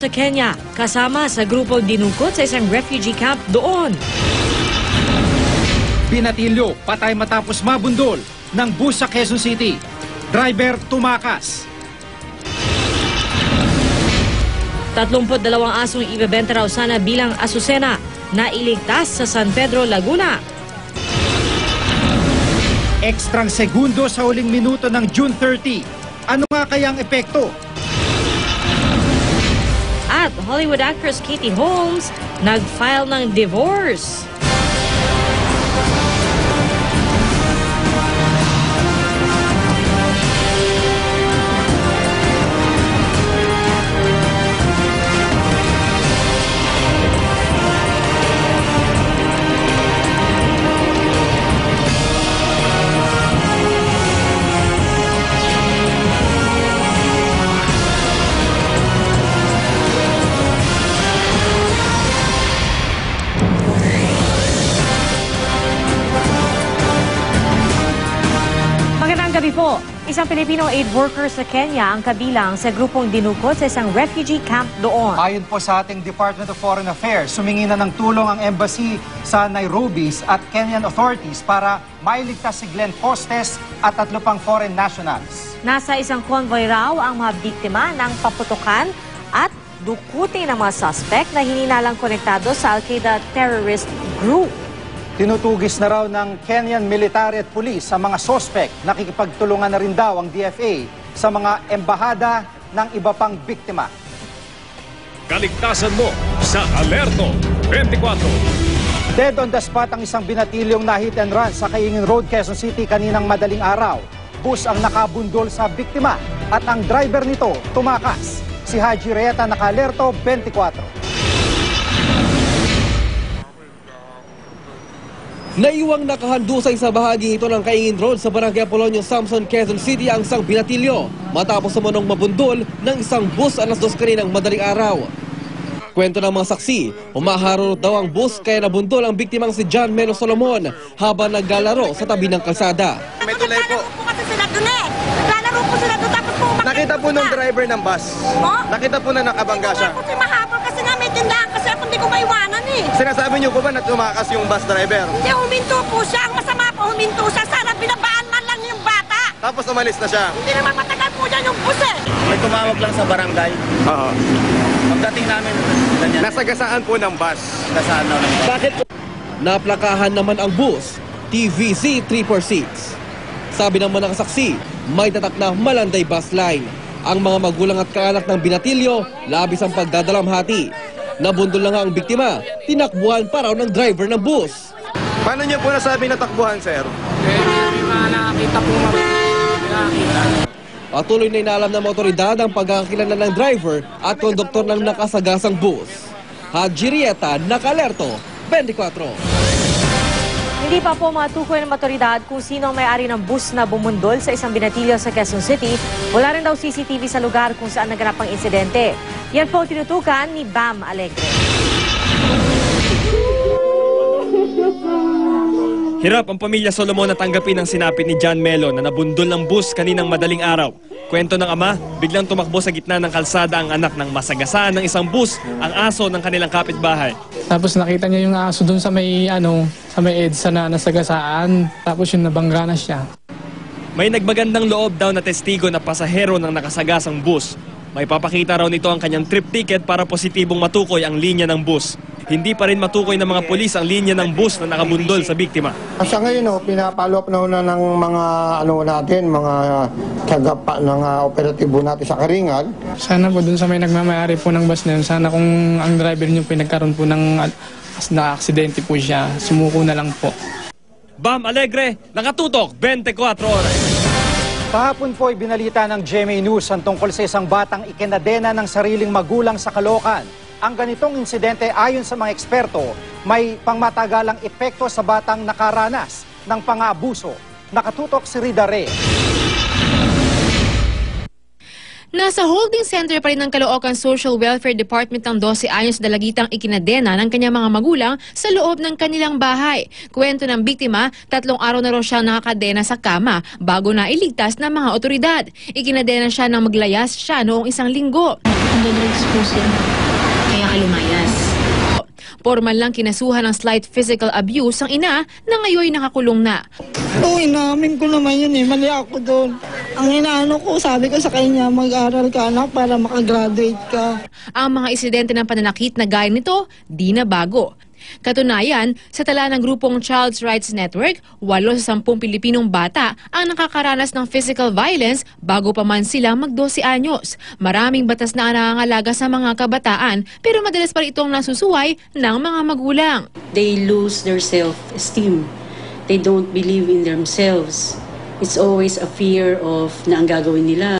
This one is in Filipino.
Sa Kenya, kasama sa grupo dinukot sa isang refugee camp doon. Binatilyo, patay matapos mabundol ng bus sa Quezon City. Driver tumakas. 32 asong ibebenta raw sana bilang asusena na iligtas sa San Pedro, Laguna. Ekstrang segundo sa huling minuto ng June 30. Ano nga kayang epekto? At Hollywood actress Katie Holmes nag-file ng divorce. Gabi po, isang Filipino aid worker sa Kenya ang kabilang sa grupong dinukot sa isang refugee camp doon. Ayon po sa ating Department of Foreign Affairs, sumingi na ng tulong ang embassy sa Nairobi at Kenyan authorities para mailigtas si Glenn Costes at 3 pang foreign nationals. Nasa isang convoy raw ang mga biktima ng paputukan at dukutin ng mga suspect na hininalang konektado sa Al-Qaeda terrorist group. Tinutugis na raw ng Kenyan military at police sa mga suspect. Nakikipagtulungan na rin daw ang DFA sa mga embahada ng iba pang biktima. Kaligtasan mo sa Alerto 24. Dead on the spot ang isang binatilyong na hit and run sa Kaingin Road, Quezon City kaninang madaling araw. Bus ang nakabundol sa biktima at ang driver nito tumakas. Si Haji Reyeta, naka-Alerto 24. Naiwang nakahandusay sa bahagi ito ng Kaingin Road sa Barangay Apolonio, Samson, Quezon City ang isang binatilyo matapos namanong mabundol ng isang bus alas 2 kaninang madaling araw. Kwento ng mga saksi, umaharurot daw ang bus kaya nabundol ang biktimang si John Melo Solomon habang naglalaro sa tabi ng kalsada. May tulay po. Naglalaro po sila doon tapos po umakit. Nakita po ng driver ng bus. Nakita po na nakabangga siya. Hindi ko kasi mahabol kasi nga may tindahan kasi ako hindi ko maiwanan eh. Sinasabi niyo po ba na tumakas yung bus driver? Hindi, huminto po siya. Ang masama po, huminto siya. Sana binabaan man lang yung bata. Tapos umalis na siya. Hindi naman matagal po dyan yung bus eh. May tumawag lang sa barangay. Oo. Pagdating namin, ganyan. Nasagasaan po ng bus. Nasaan na lang. Bakit? Naplakahan naman ang bus, TVC 346. Sabi ng mga nakasaksi, may tatak na Malanday bus line. Ang mga magulang at kaanak ng binatilyo, labis ang pagdadalamhati. Nabundol na nga ang biktima, tinakbuhan pa raw ng driver ng bus. Paano niyo po nasabi na takbuhan, sir? Nakakita po Patuloy na inaalam ng otoridad ang pagkakilala ng driver at konduktor ng nakasagasang bus. Haji Reyeta, naka-Alerto 24. Hindi pa po matukoy ng otoridad kung sino ang may-ari ng bus na bumundol sa isang binatilyo sa Quezon City. Wala rin daw CCTV sa lugar kung saan naganap ang insidente. Yan po tinutukan ni Bam Alegre. Hirap ang pamilya Solomon na tanggapin ang sinapit ni John Melo na nabundol ng bus kaninang madaling araw. Kwento ng ama, biglang tumakbo sa gitna ng kalsada ang anak ng masagasaan ng isang bus, ang aso ng kanilang kapitbahay. Tapos nakita niya yung aso dun sa may EDSA na nasagasaan. Tapos yung nabangga na siya. May nagmagandang loob daw na testigo na pasahero ng nakasagasang bus. May papakita raw nito ang kanyang trip ticket para positibong matukoy ang linya ng bus. Hindi pa rin matukoy ng mga pulis ang linya ng bus na nakabundol sa biktima. Sa ngayon, pinapalo up na ng mga mga tagapa ng operatibo natin sa Karingal. Sana po dun sa may nagmamayari po ng bus na yun, sana kung ang driver niyo pinagkaroon po ng na-aksidente po siya, sumuko na lang po. Bam Alegre, nakatutok 24 oras. Kahapon po ay binalita ng GMA News ang tungkol sa isang batang ikinadena ng sariling magulang sa Caloocan. Ang ganitong insidente ayon sa mga eksperto, may pangmatagalang epekto sa batang nakaranas ng pang-aabuso. Nakatutok si Rida Reyes. Nasa holding center pa rin ng Caloocan Social Welfare Department ng 12 anyos dalagitang ikinadena ng kanyang mga magulang sa loob ng kanilang bahay. Kwento ng biktima, 3 araw na raw siyang nakakadena sa kama bago na iligtas ng mga otoridad. Ikinadena siya nang maglayas siya noong 1 linggo. Nag-drugs po siya, kaya lumayas. Formal lang kinasuhan ng slight physical abuse ang ina na ngayon nakakulong na. Oo, inamin ko naman yun eh. Mali ako doon. Ang inaano ko, sabi ko sa kanya, mag-aral ka anak para makagraduate ka. Ang mga insidente ng pananakit na gaya nito, di na bago. Katunayan, sa tala ng grupong Child's Rights Network, 8 sa 10 Pilipinong bata ang nakakaranas ng physical violence bago pa man sila mag-12 anyos. Maraming batas na nangangalaga sa mga kabataan pero madalas pa rin itong nasusuway ng mga magulang. They lose their self-esteem. They don't believe in themselves. It's always a fear of na ang gagawin nila.